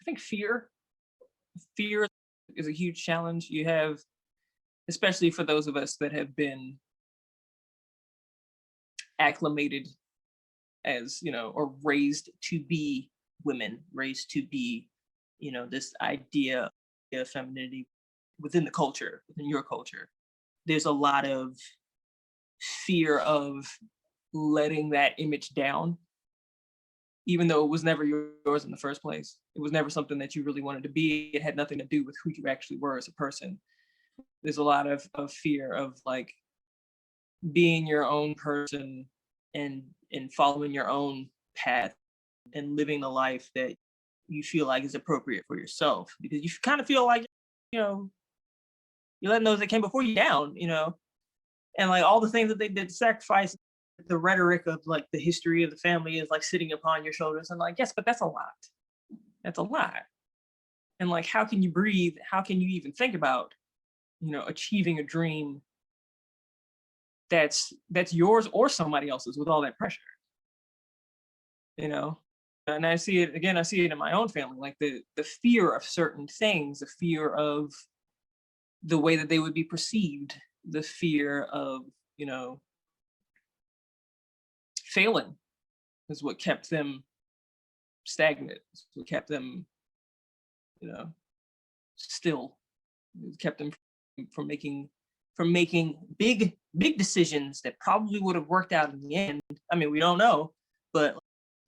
think fear is a huge challenge. You have, especially for those of us that have been acclimated as, or raised to be women, raised to be, this idea of femininity within the culture, within your culture. There's a lot of fear of letting that image down, even though it was never yours in the first place. It was never something that you really wanted to be. It had nothing to do with who you actually were as a person. There's a lot of fear of like being your own person and following your own path and living the life that you feel like is appropriate for yourself, because you kind of feel like, you know, you're letting those that came before you down, and like all the things that they did sacrifice. The rhetoric of like the history of the family is like sitting upon your shoulders, and like, yes, but that's a lot. That's a lot. And like, how can you breathe? How can you even think about, achieving a dream that's yours or somebody else's with all that pressure? you know and I see it again. I see it in my own family, like the fear of certain things, the fear of the way that they would be perceived, the fear of, failing is what kept them stagnant. It's what kept them, you know still. It kept them from making big decisions that probably would have worked out in the end. I mean, we don't know, but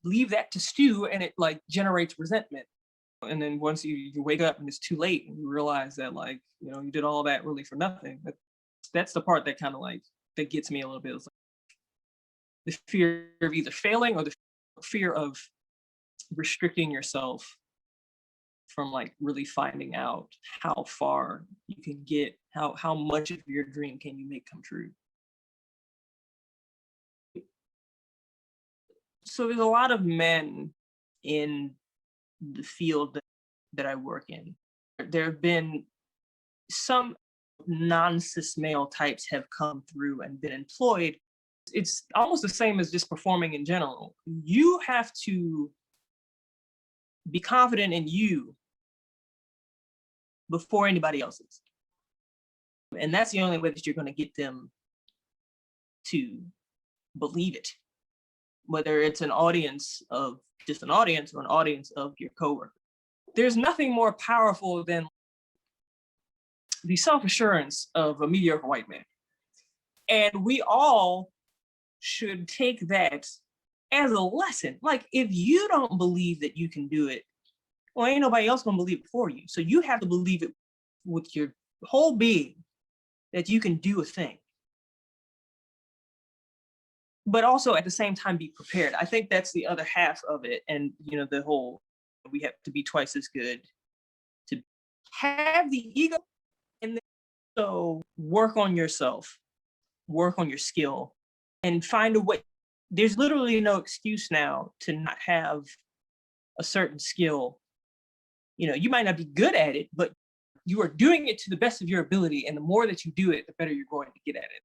leave that to stew, and it like generates resentment. And then once you wake up and it's too late, and you realize that, like, you did all that really for nothing. That's the part that kind of like that gets me a little bit. It's like the fear of either failing, or the fear of restricting yourself from like really finding out how far you can get, how much of your dream can you make come true. So there's a lot of men in the field that I work in. There have been some non-cis male types have come through and been employed. It's almost the same as just performing in general. You have to be confident in you before anybody else is. And that's the only way that you're going to get them to believe it, whether it's an audience of just an audience or an audience of your coworker. There's nothing more powerful than the self-assurance of a mediocre white man. And we all should take that as a lesson. Like, if you don't believe that you can do it, well, ain't nobody else gonna believe it for you. So you have to believe it with your whole being that you can do a thing. But also at the same time be prepared. I think that's the other half of it. And the whole, we have to be twice as good to have the ego, and then so work on yourself, work on your skill, and find a way. There's literally no excuse now to not have a certain skill. You might not be good at it, but you are doing it to the best of your ability. And the more that you do it, the better you're going to get at it.